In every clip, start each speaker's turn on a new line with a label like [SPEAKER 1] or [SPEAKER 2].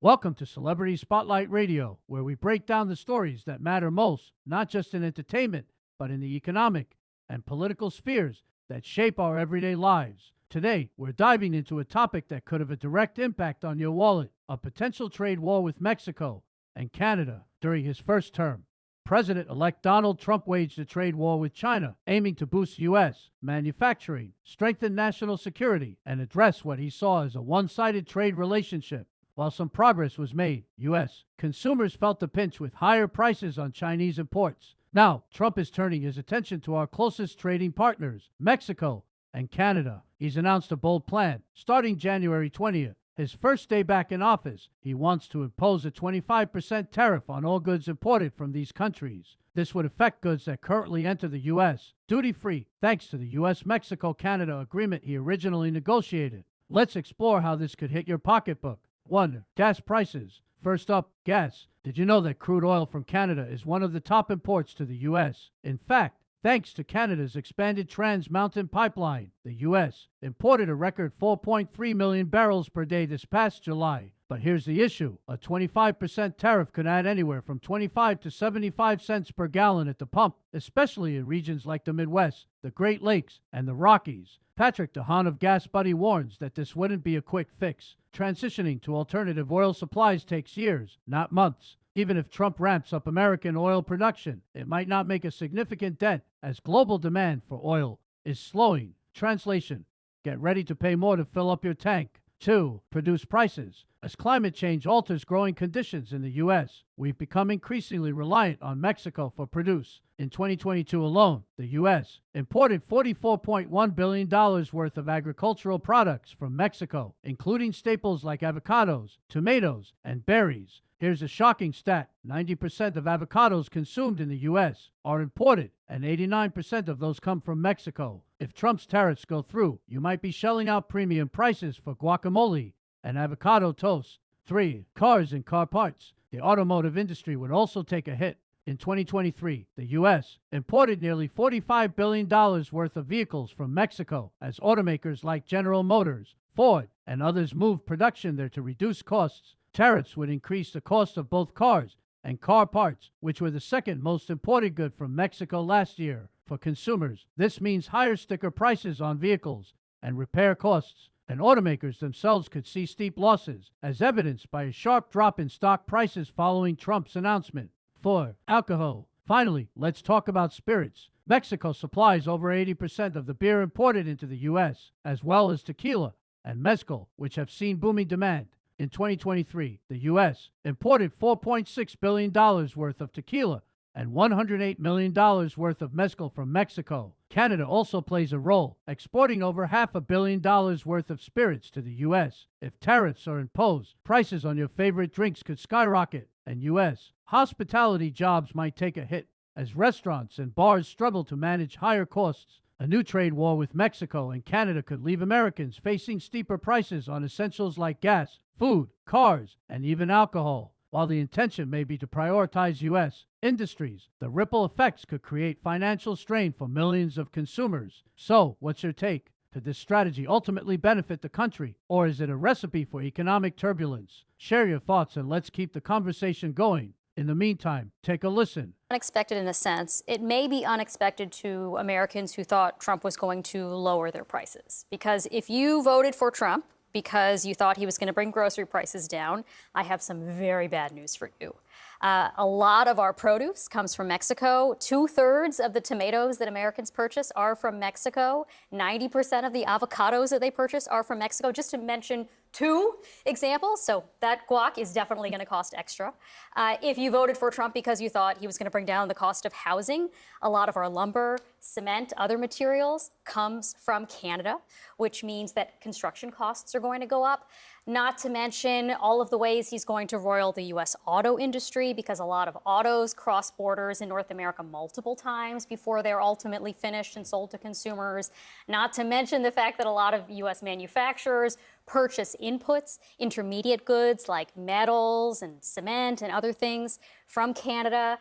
[SPEAKER 1] Welcome to Celebrity Spotlight Radio, where we break down the stories that matter most, not just in entertainment, but in the economic and political spheres that shape our everyday lives. Today, we're diving into a topic that could have a direct impact on your wallet: a potential trade war with Mexico and Canada during his first term. President elect Donald Trump waged a trade war with China, aiming to boost U.S. manufacturing, strengthen national security, and address what he saw as a one sided trade relationship. While some progress was made, U.S. consumers felt the pinch with higher prices on Chinese imports. Now, Trump is turning his attention to our closest trading partners, Mexico and Canada. He's announced a bold plan. Starting January 20th, his first day back in office, he wants to impose a 25% tariff on all goods imported from these countries. This would affect goods that currently enter the U.S. duty-free, thanks to the U.S.-Mexico-Canada agreement he originally negotiated. Let's explore how this could hit your pocketbook. 1. Gas prices. First up, gas. Did you know that crude oil from Canada is one of the top imports to the U.S.? In fact, thanks to Canada's expanded Trans Mountain Pipeline, the U.S. imported a record 4.3 million barrels per day this past July. But here's the issue. A 25% tariff could add anywhere from 25 to 75 cents per gallon at the pump, especially in regions like the Midwest, the Great Lakes, and the Rockies. Patrick DeHaan of Gas Buddy warns that this wouldn't be a quick fix. Transitioning to alternative oil supplies takes years, not months. Even if Trump ramps up American oil production, it might not make a significant dent as global demand for oil is slowing. Translation: get ready to pay more to fill up your tank. 2. Produce prices. As climate change alters growing conditions in the U.S., we've become increasingly reliant on Mexico for produce. In 2022 alone, the U.S. imported $44.1 billion worth of agricultural products from Mexico, including staples like avocados, tomatoes, and berries. Here's a shocking stat. 90% of avocados consumed in the U.S. are imported, and 89% of those come from Mexico. If Trump's tariffs go through, you might be shelling out premium prices for guacamole and avocado toast. 3. Cars and car parts. The automotive industry would also take a hit. In 2023, the U.S. imported nearly $45 billion worth of vehicles from Mexico as automakers like General Motors, Ford, and others moved production there to reduce costs. Tariffs would increase the cost of both cars and car parts, which were the second most imported good from Mexico last year. For consumers, this means higher sticker prices on vehicles and repair costs, and automakers themselves could see steep losses, as evidenced by a sharp drop in stock prices following Trump's announcement. 4. Alcohol. Finally, let's talk about spirits. Mexico supplies over 80% of the beer imported into the U.S., as well as tequila and mezcal, which have seen booming demand. In 2023, the U.S. imported $4.6 billion worth of tequila and $108 million worth of mezcal from Mexico. Canada also plays a role, exporting over $500 million worth of spirits to the U.S. If tariffs are imposed, prices on your favorite drinks could skyrocket, and U.S. hospitality jobs might take a hit as restaurants and bars struggle to manage higher costs. A new trade war with Mexico and Canada could leave Americans facing steeper prices on essentials like gas, food, cars, and even alcohol. While the intention may be to prioritize U.S. industries, the ripple effects could create financial strain for millions of consumers. So, what's your take? Could this strategy ultimately benefit the country, or is it a recipe for economic turbulence? Share your thoughts and let's keep the conversation going. In the meantime, take a listen.
[SPEAKER 2] Unexpected in a sense. It may be unexpected to Americans who thought Trump was going to lower their prices. Because if you voted for Trump because you thought he was going to bring grocery prices down, I have some very bad news for you. A lot of our produce comes from Mexico. 2/3 of the tomatoes that Americans purchase are from Mexico. 90% of the avocados that they purchase are from Mexico, just to mention 2 examples. So that guac is definitely going to cost extra. If you voted for Trump because you thought he was going to bring down the cost of housing, a lot of our lumber, cement, other materials comes from Canada, which means that construction costs are going to go up. Not to mention all of the ways he's going to roil the U.S. auto industry, because a lot of autos cross borders in North America multiple times before they're ultimately finished and sold to consumers. Not to mention the fact that a lot of U.S. manufacturers purchase inputs, intermediate goods like metals and cement and other things from Canada,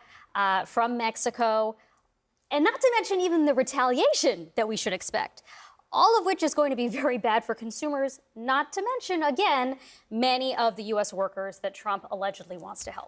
[SPEAKER 2] from Mexico, and not to mention even the retaliation that we should expect. all of which is going to be very bad for consumers, not to mention, again, many of the U.S. workers that Trump allegedly wants to help.